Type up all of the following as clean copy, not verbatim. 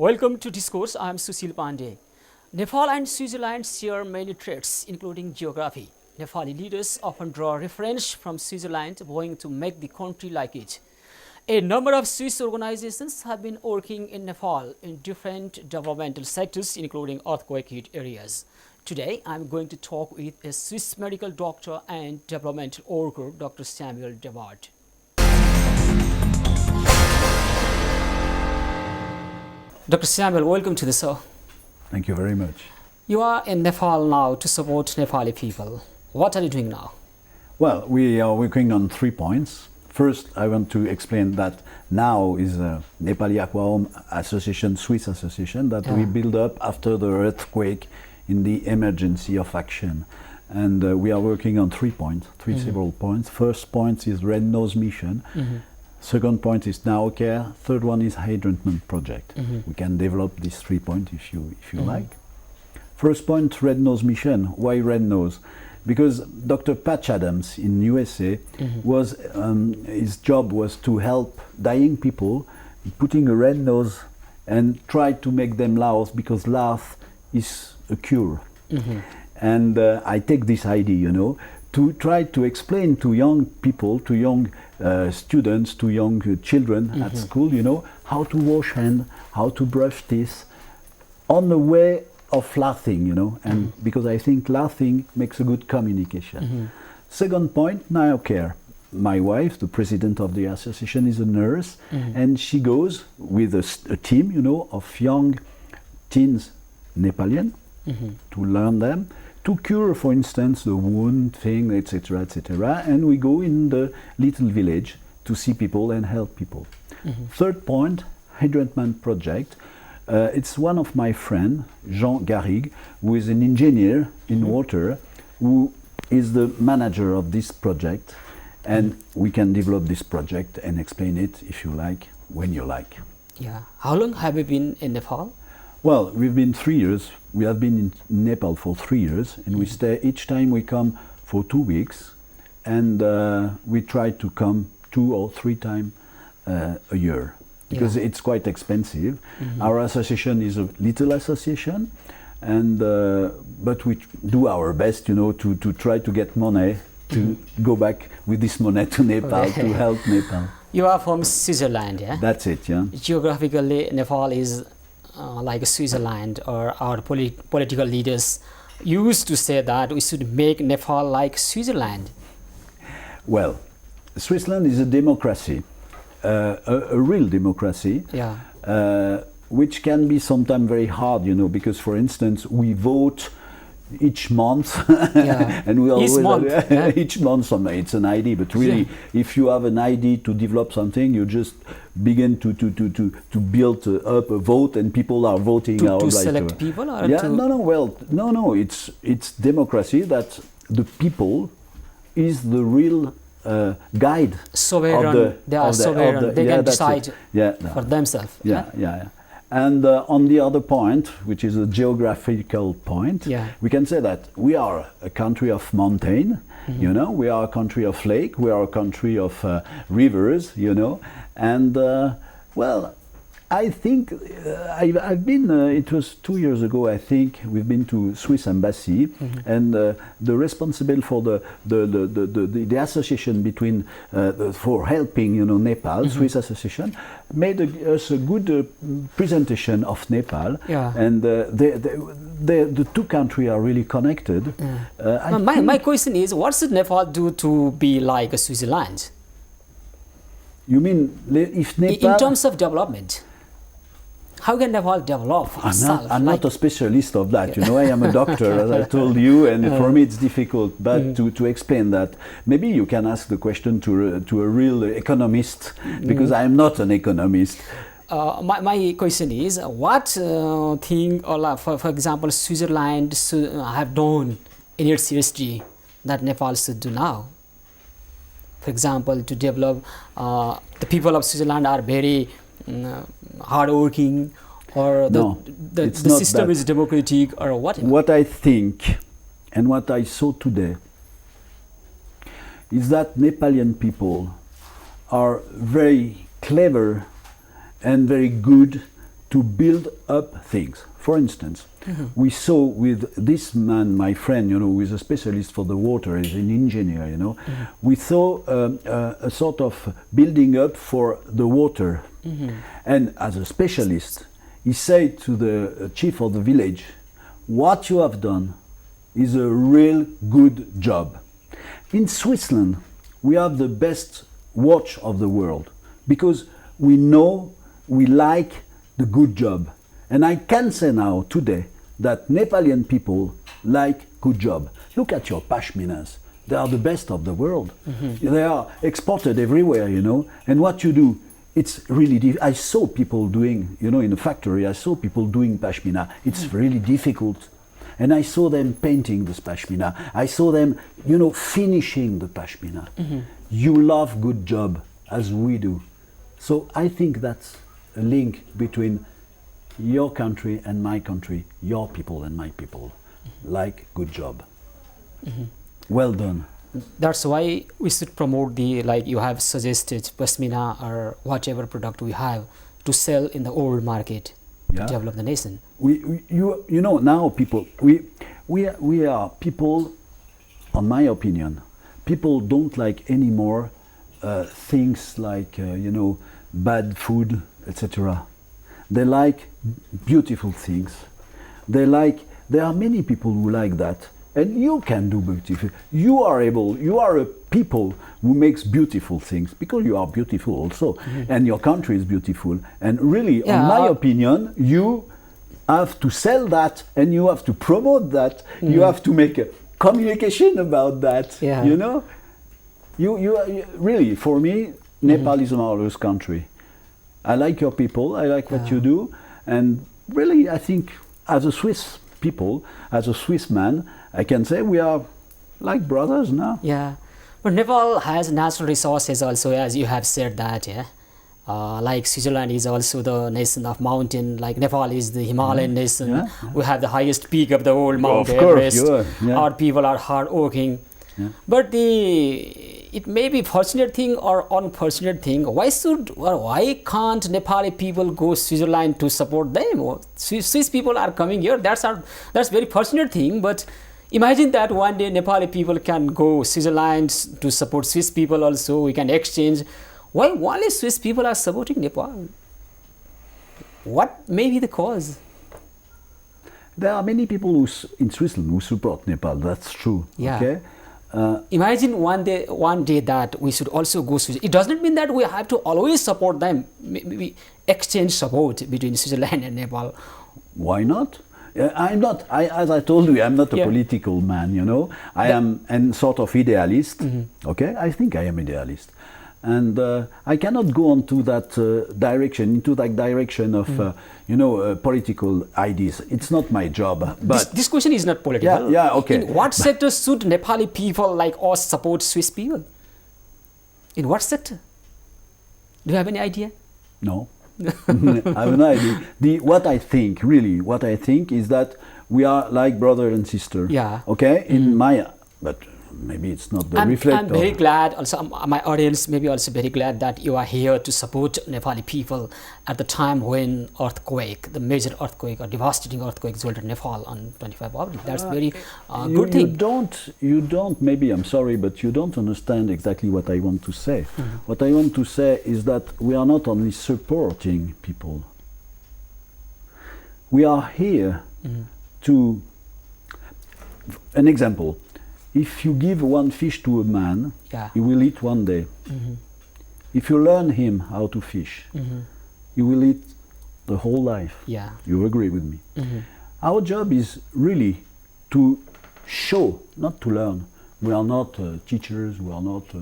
Welcome to Discourse. I am Susil Pandey. Nepal and Switzerland share many traits, including geography. Nepali leaders often draw reference from Switzerland, going to make the country like it. A number of Swiss organizations have been working in Nepal in different developmental sectors, including earthquake-hit areas. Today, I am going to talk with a Swiss medical doctor and developmental worker, Dr. Samuel Debard. Dr. Samuel, welcome to the show. Thank you very much. You are in Nepal now to support Nepali people. What are you doing now? Well, we are working on 3 points. First, I want to explain that now is a Nepali Aqua Home Association, Swiss association that we built up after the earthquake in the emergency of action. And we are working on 3 points, several points. First point is Red Nose Mission. Second point is Now Care. Third one is Hydrantment Project. We can develop these 3 points if you like. First point, Red Nose Mission. Why Red Nose? Because Dr. Patch Adams in USA was his job was to help dying people, putting a red nose and try to make them laugh, because laugh is a cure. And I take this idea, to try to explain to young people, to young students, to young children at school, how to wash hands, how to brush teeth, on the way of laughing, and because I think laughing makes a good communication. Second point, Now Care. My wife, the president of the association, is a nurse, and she goes with a team, of young teens, Nepalian, to learn them, to cure, for instance, the wound thing, etc., etc. And we go in the little village to see people and help people. Third point, Hydrantment Project. It's one of my friends, Jean Garrigue, who is an engineer in water, who is the manager of this project, and we can develop this project and explain it, if you like, when you like. Yeah. How long have you been in Nepal? Well, we've been 3 years. We have been in Nepal for 3 years, and we stay, each time we come for 2 weeks, and we try to come 2 or 3 times a year, because it's quite expensive. Our association is a little association, and but we do our best, to try to get money to go back with this money to Nepal, to help Nepal. You are from Switzerland, yeah? That's it, yeah. Geographically, Nepal is like Switzerland, or our political leaders used to say that we should make Nepal like Switzerland. Well, Switzerland is a democracy, a real democracy, which can be sometimes very hard, because, for instance, we vote each month, and we always each month it's an idea, but really, if you have an idea to develop something, you just begin to build up a vote, and people are voting out. To select people, or no, it's democracy, that the people is the real guide. Sovereign, they are sovereign, they can decide for themselves. And on the other point, which is a geographical point, we can say that we are a country of mountain, we are a country of lake, we are a country of rivers, and well, I think I've been, it was 2 years ago, I think, we've been to Swiss Embassy, and the responsible for the association between, for helping, Nepal, Swiss association, made us a good presentation of Nepal, and the two countries are really connected. My question is, what should Nepal do to be like Switzerland? You mean if Nepal... In terms of development, how can Nepal develop itself? I'm not a specialist of that, I am a doctor, as I told you, and for me it's difficult, but to explain that, maybe you can ask the question to a real economist, because I am not an economist. My question is, what thing, or for example, Switzerland should have done in its history that Nepal should do now? For example, to develop, the people of Switzerland are very hardworking, or the system is democratic, or whatever. What I think, and what I saw today, is that Nepalian people are very clever and very good to build up things. For instance, we saw with this man, my friend, who is a specialist for the water, is an engineer, we saw a sort of building up for the water. And as a specialist, he said to the chief of the village, what you have done is a real good job. In Switzerland, we have the best watch of the world because we know, we like the good job. And I can say now, today, that Nepalian people like good job. Look at your pashminas. They are the best of the world. They are exported everywhere, And what you do, it's really, I saw people doing, in a factory, I saw people doing pashmina. It's really difficult. And I saw them painting this pashmina. I saw them, finishing the pashmina. You love good job, as we do. So I think that's a link between your country and my country, your people and my people. Like good job. Well done. That's why we should promote like you have suggested, pashmina or whatever product we have to sell in the old market to develop the nation. Now people, we are people, in my opinion, people don't like anymore things like, bad food, etc. They like beautiful things. There are many people who like that. And you can do beautiful. You are a people who makes beautiful things because you are beautiful also. And your country is beautiful. And really, in my opinion, you have to sell that and you have to promote that. You have to make a communication about that. You really, for me, Nepal is a marvelous country. I like your people. I like what you do. And really, I think as a Swiss people, as a Swiss man, I can say we are like brothers now. Yeah, but Nepal has natural resources also, as you have said that, like Switzerland is also the nation of mountain, like Nepal is the Himalayan nation. We have the highest peak of the whole Mount Everest. Our people are hardworking. But it may be fortunate thing or unfortunate thing. Why can't Nepali people go Switzerland to support them? Swiss people are coming here. That's very fortunate thing. But imagine that one day Nepali people can go Switzerland to support Swiss people also. We can exchange. Why only Swiss people are supporting Nepal? What may be the cause? There are many people in Switzerland who support Nepal. That's true. Yeah. Okay. Imagine one day that we should also go Switzerland. It doesn't mean that we have to always support them. Maybe exchange support between Switzerland and Nepal. Why not? I'm not. As I told you, I'm not a political man. I am a sort of idealist. Okay, I think I am idealist, and I cannot go on to that direction of political ideas. It's not my job. But this question is not political. Yeah. Okay. In what sector should Nepali people like us support Swiss people? In what sector? Do you have any idea? No. I have no idea. What I think is that we are like brother and sister. Yeah. Okay. But maybe it's not the reflect. I'm very glad. Also, my audience may be also very glad that you are here to support Nepali people at the time when the major earthquake or devastating earthquake jolted Nepal on 25 August. That's very good thing. You don't. Maybe I'm sorry, but you don't understand exactly what I want to say. What I want to say is that we are not only supporting people. We are here to. An example. If you give one fish to a man, he will eat one day. If you learn him how to fish, he will eat the whole life. Yeah. You agree with me? Our job is really to show, not to learn. We are not teachers, we are not,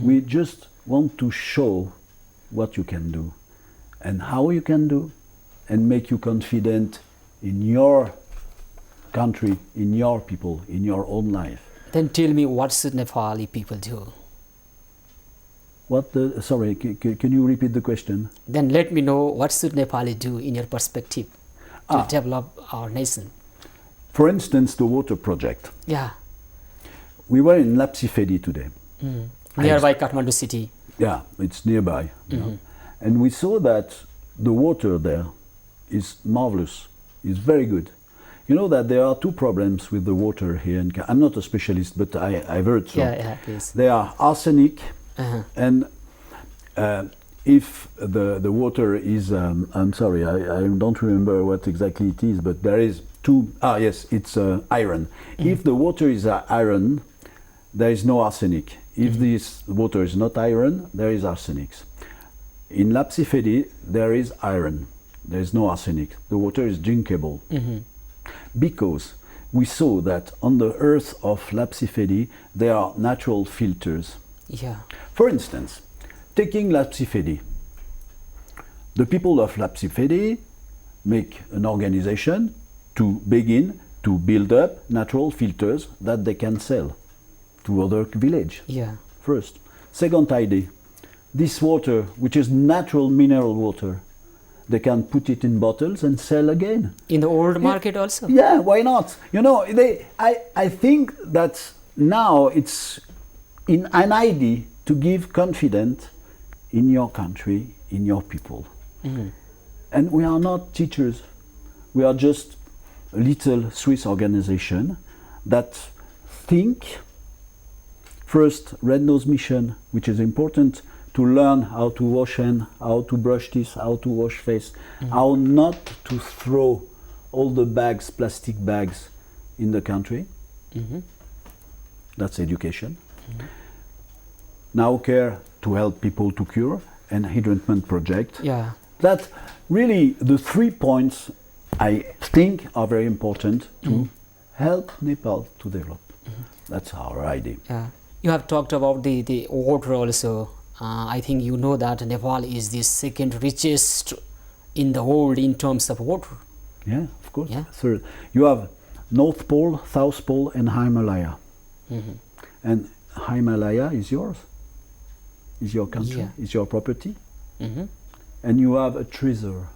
we just want to show what you can do and how you can do and make you confident in your country, in your people, in your own life. Then tell me, what should Nepali people do? Sorry, can you repeat the question? Then let me know, what should Nepali do in your perspective to develop our nation? For instance, the water project. Yeah. We were in Lapsifedi today. Nearby Kathmandu city. Yeah, it's nearby. And we saw that the water there is marvelous, is very good. You know that there are two problems with the water here. I'm not a specialist, but I've heard so. Yeah, please. They are arsenic, and if the water is, I'm sorry, I don't remember what exactly it is, but there is two. Yes, it's iron. If the water is iron, there is no arsenic. If this water is not iron, there is arsenic. In Lapsifedi, there is iron. There is no arsenic. The water is drinkable. Because we saw that on the earth of Lapsifedi, there are natural filters. Yeah. For instance, taking Lapsifedi, the people of Lapsifedi make an organization to begin to build up natural filters that they can sell to other village. Yeah. First. Second idea, this water, which is natural mineral water, they can put it in bottles and sell again. In the old market also? Yeah, why not? You know, I think that now it's an idea to give confidence in your country, in your people. And we are not teachers. We are just a little Swiss organization that think first Red Nose Mission, which is important to learn how to wash hand, how to brush teeth, how to wash face, how not to throw all the bags, plastic bags in the country. That's education. Now care to help people to cure, and hydrogen project. Yeah. That really the 3 points I think are very important to help Nepal to develop. That's our idea. Yeah. You have talked about the water also. I think you know that Nepal is the second richest in the world in terms of water. Yeah, of course. Yeah. Third, you have North Pole, South Pole, and Himalaya. And Himalaya is yours, is your country, is your property. And you have a treasure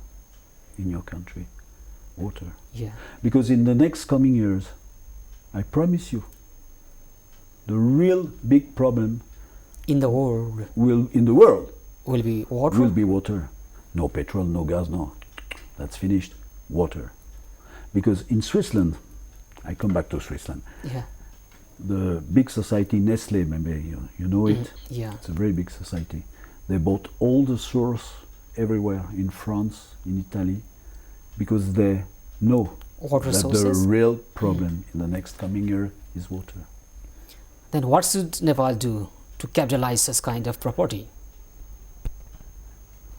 in your country, water. Yeah. Because in the next coming years, I promise you, the real big problem in the world will be water. No petrol, no gas, no. That's finished. Water. Because in Switzerland, I come back to Switzerland. Yeah. The big society Nestle, maybe you know it. Yeah. It's a very big society. They bought all the source everywhere in France, in Italy, because they know water that sources. the real problem in the next coming year is water. Then what should Nepal do to capitalize such kind of property?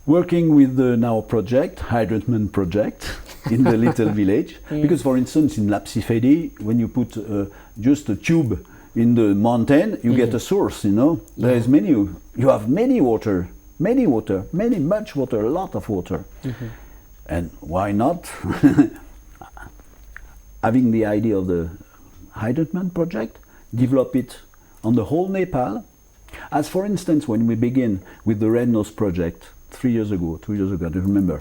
Working with the now project, Hydrogen project, in the little village. Because for instance, in Lapsifedi, when you put just a tube in the mountain, you get a source, you know. There is you have much water, a lot of water. And why not having the idea of the Hydrogen project, develop it on the whole Nepal. As for instance, when we begin with the Red Nose project 2 years ago, I don't remember,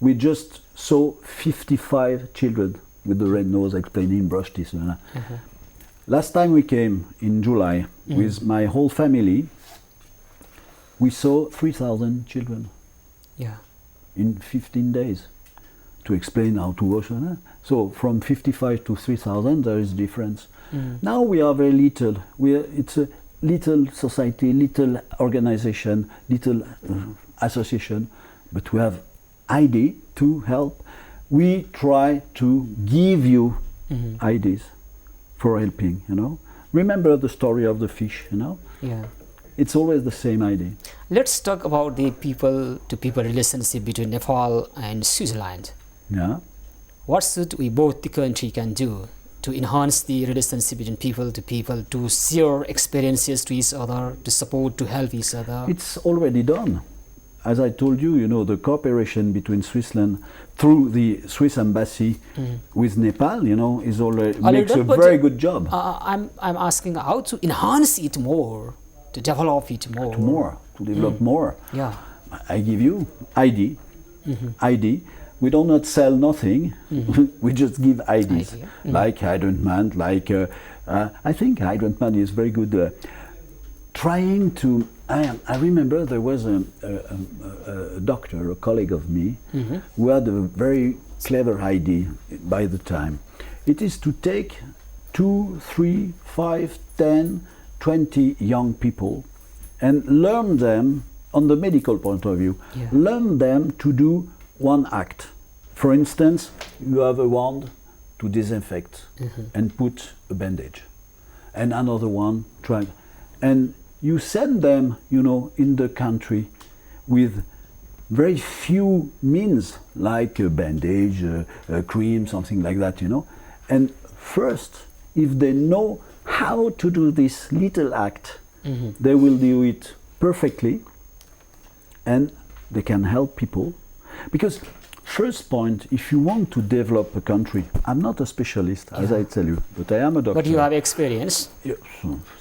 we just saw 55 children with the red nose explaining brush teeth. Last time we came in July with my whole family, we saw 3,000 children in 15 days to explain how to wash. So from 55 to 3,000 there is difference. Now we are very little. It's a little society, little organization, little association, but we have idea to help. We try to give you ideas for helping, you know. Remember the story of the fish, you know? Yeah. It's always the same idea. Let's talk about the people-to-people relationship between Nepal and Switzerland. Yeah. What should we both the country can do to enhance the relationship between people to people, to share experiences to each other, to support, to help each other? It's already done. As I told you, you know, the cooperation between Switzerland through the Swiss embassy with Nepal, you know, is already makes a very good job. I'm asking how to enhance it more, to develop it more. To develop more. Yeah. I give you ID. We do not sell nothing. We just give IDs. Like Hydrogen, like I think Hydrogen is very good. Trying to I remember there was a doctor, a colleague of me, who had a very clever idea by the time. It is to take 2, 3, 5, 10, 20 young people and learn them, on the medical point of view, learn them to do one act. For instance, you have a wand to disinfect and put a bandage, and another one try, and you send them, in the country with very few means, like a bandage, a cream, something like that, And first, if they know how to do this little act, they will do it perfectly, and they can help people. Because first point, if you want to develop a country, I'm not a specialist, as I tell you, but I am a doctor. But you have experience. Yeah,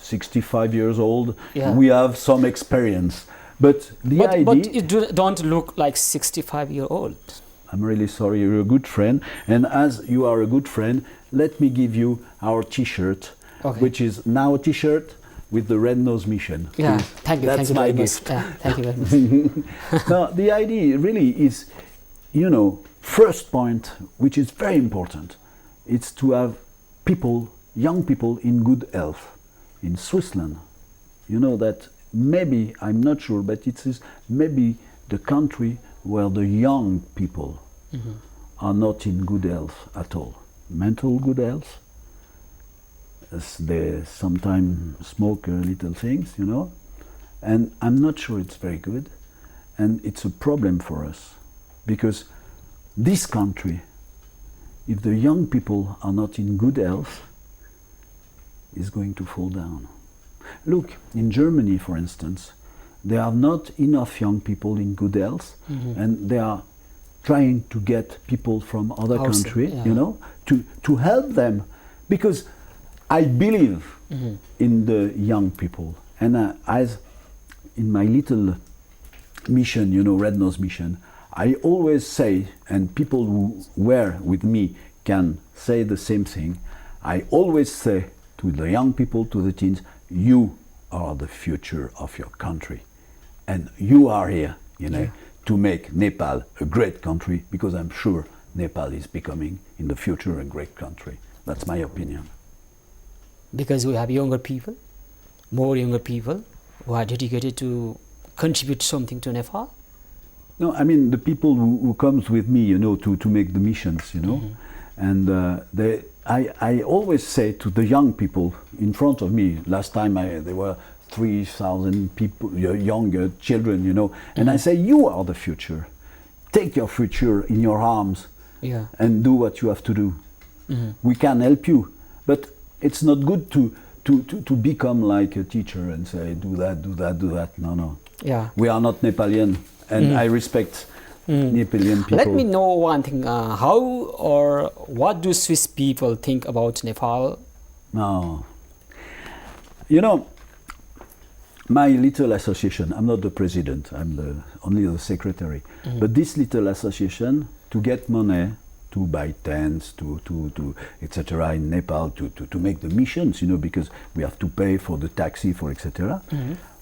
65 years old, we have some experience. But the idea... But you don't look like 65-year-old. I'm really sorry, you're a good friend. And as you are a good friend, let me give you our T-shirt, which is now a T-shirt with the Red Nose Mission. Yeah, Please. thank you. That's thank you my very gift. much. Yeah, thank you very much. Now, the idea really is, first point, which is very important, it's to have people, young people in good health. In Switzerland, that maybe, I'm not sure, but it is maybe the country where the young people are not in good health at all. Mental good health, as they sometimes smoke little things, and I'm not sure it's very good, and it's a problem for us, because this country, if the young people are not in good health, is going to fall down. Look, in Germany, for instance, there are not enough young people in good health, and they are trying to get people from other countries, to help them, because I believe in the young people. And as in my little mission, Red Nose Mission, I always say, and people who were with me can say the same thing, I always say to the young people, to the teens, you are the future of your country. And you are here, to make Nepal a great country, because I'm sure Nepal is becoming in the future a great country. That's my opinion. Because we have younger people, more younger people who are dedicated to contribute something to Nepal? No, I mean the people who comes with me, to make the missions, and I always say to the young people in front of me. Last time there were 3,000 people, younger children, and I say, you are the future. Take your future in your arms, and do what you have to do. We can help you, but it's not good to become like a teacher and say, do that, do that, do that. No. Yeah. We are not Nepalian, and I respect Nepalian people. Let me know one thing. How or what do Swiss people think about Nepal? No. My little association, I'm not the president, I'm only the secretary. But this little association, to get money, to buy tents, to etc. in Nepal, to make the missions, because we have to pay for the taxi, for etc.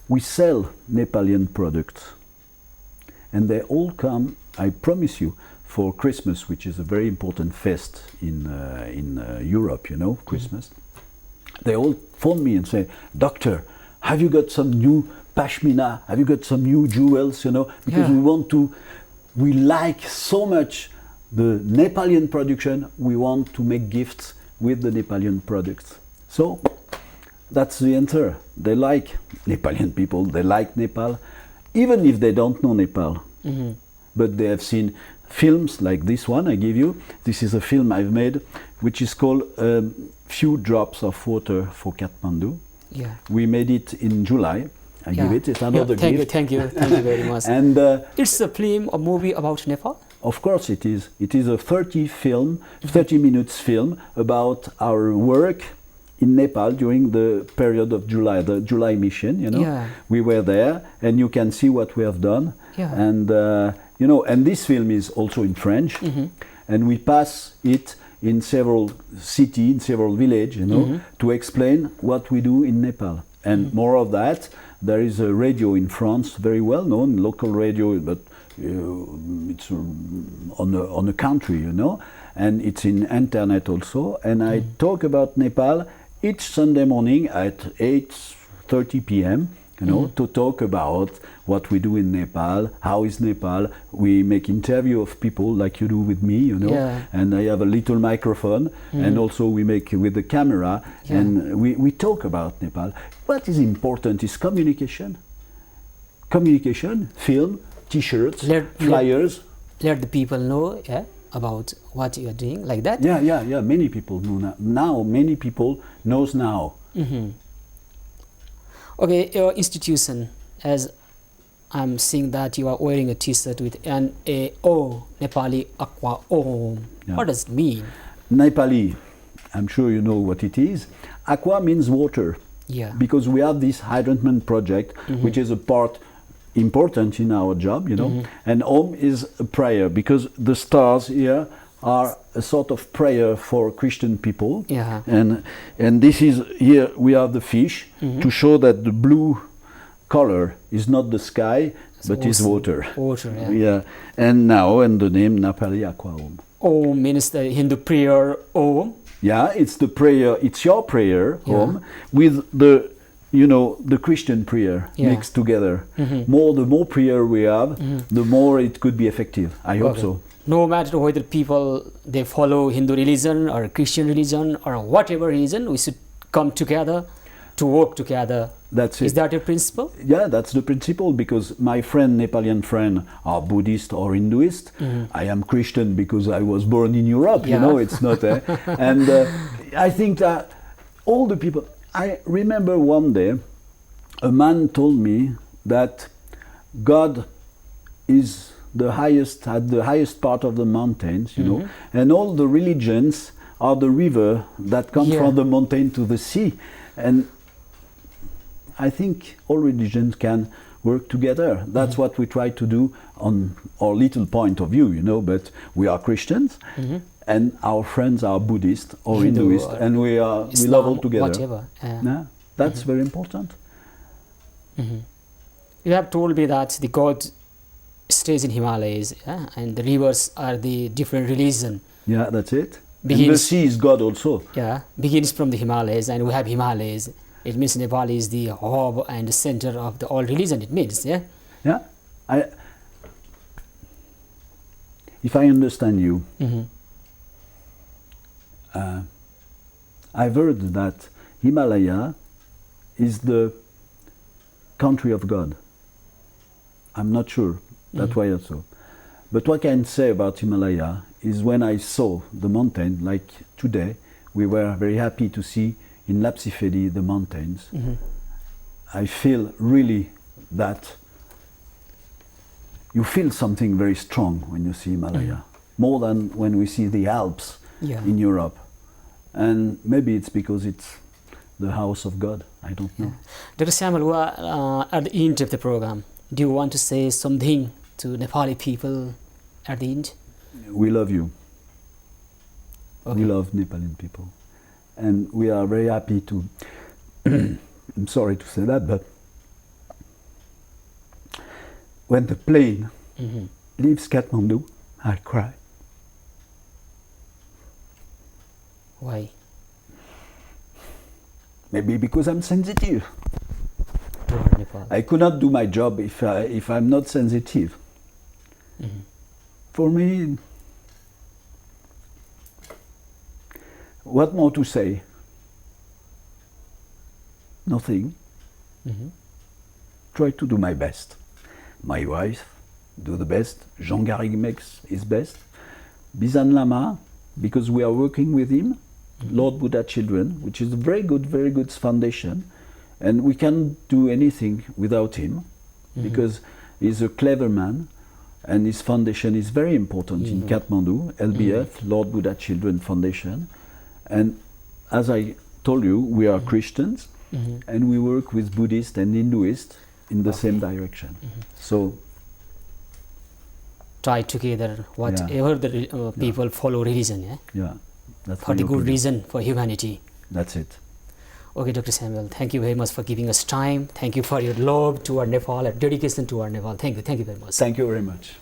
We sell Nepalian products. And they all come, I promise you, for Christmas, which is a very important fest in Europe, Christmas. They all phone me and say, Doctor, have you got some new pashmina? Have you got some new jewels, Because we like so much the Nepalian production, we want to make gifts with the Nepalian products. So that's the answer. They like Nepalian people, they like Nepal, even if they don't know Nepal. But they have seen films like this one I give you. This is a film I've made, which is called Few Drops of Water for Kathmandu. Yeah. We made it in July. I give it. It's another gift. Thank you very much. And it's a film, a movie about Nepal? Of course it is. It is a 30 minutes film about our work in Nepal during the period of July, the July mission, We were there, and you can see what we have done. Yeah. And, and this film is also in French, and we pass it in several cities, in several villages, to explain what we do in Nepal. And more of that, there is a radio in France, very well known, local radio, but it's on a country, you know, and it's in internet also. And I talk about Nepal each Sunday morning at 8:30 p.m., you know, to talk about what we do in Nepal, how is Nepal. We make interview of people like you do with me, you know, and I have a little microphone, and also we make with the camera, and we talk about Nepal. What is important is communication. Communication, film, T-shirts, flyers. Let the people know about what you are doing, like that. Yeah. Many people know now. Now many people knows now. Okay, your institution, as I'm seeing that you are wearing a T-shirt with NAO, Nepali Aqua Om. What does it mean? Nepali, I'm sure you know what it is. Aqua means water. Yeah. Because we have this hydrantment project, which is a part important in our job, you know. And Om is a prayer, because the stars here are a sort of prayer for Christian people. Yeah. And this is, here we have the fish to show that the blue color is not the sky, but is water. Water, Yeah. And now, and the name Nepali Aqua Om. Om means the Hindu prayer Om. Yeah, it's the prayer, it's your prayer, Om, with the, you know, the Christian prayer mixed together. The more prayer we have, the more it could be effective. I hope so. No matter whether people, they follow Hindu religion or Christian religion or whatever religion, we should come together to work together. That's it. Is that a principle? Yeah, that's the principle, because my Nepalian friend are Buddhist or Hinduist. I am Christian because I was born in Europe, you know, it's not. And I think that all the people, I remember one day a man told me that God is the highest, at the highest part of the mountains, you know, and all the religions are the river that come from the mountain to the sea. And I think all religions can work together. That's what we try to do on our little point of view, you know, but we are Christians and our friends are Buddhist or Hinduist, and we love all together. Whatever. That's very important. You have told me that the God stays in Himalayas, and the rivers are the different religion. Yeah, that's it. And the sea is God also. Yeah, begins from the Himalayas, and we have Himalayas. It means Nepal is the hub and the center of the all religion. It means, Yeah. If I understand you, I've heard that Himalaya is the country of God. I'm not sure. That's why also. But what I can say about Himalaya is when I saw the mountain, like today, we were very happy to see in Lapsifedi the mountains. I feel really that you feel something very strong when you see Himalaya, more than when we see the Alps in Europe. And maybe it's because it's the house of God. I don't know. Dr. Samuel, we are at the end of the program. Do you want to say something to Nepali people at the end? We love you. We love Nepali people. And we are very happy to, I'm sorry to say that, but when the plane leaves Kathmandu, I cry. Why? Maybe because I'm sensitive. Toward Nepal. I could not do my job if I'm not sensitive. For me, what more to say? Nothing. Try to do my best. My wife do the best. Jean Garrigue makes his best. Bizan Lama, because we are working with him. Lord Buddha Children, which is a very good foundation, and we can't do anything without him, because he's a clever man, and his foundation is very important in Kathmandu, LBF, Lord Buddha Children Foundation. And as I told you, we are Christians, and we work with Buddhists and Hinduists in the same direction. So try together whatever the people follow religion, Yeah, that's for the good reason for humanity. That's it. Okay, Dr. Samuel, thank you very much for giving us time. Thank you for your love to our Nepal and dedication to our Nepal. Thank you very much. Thank you very much.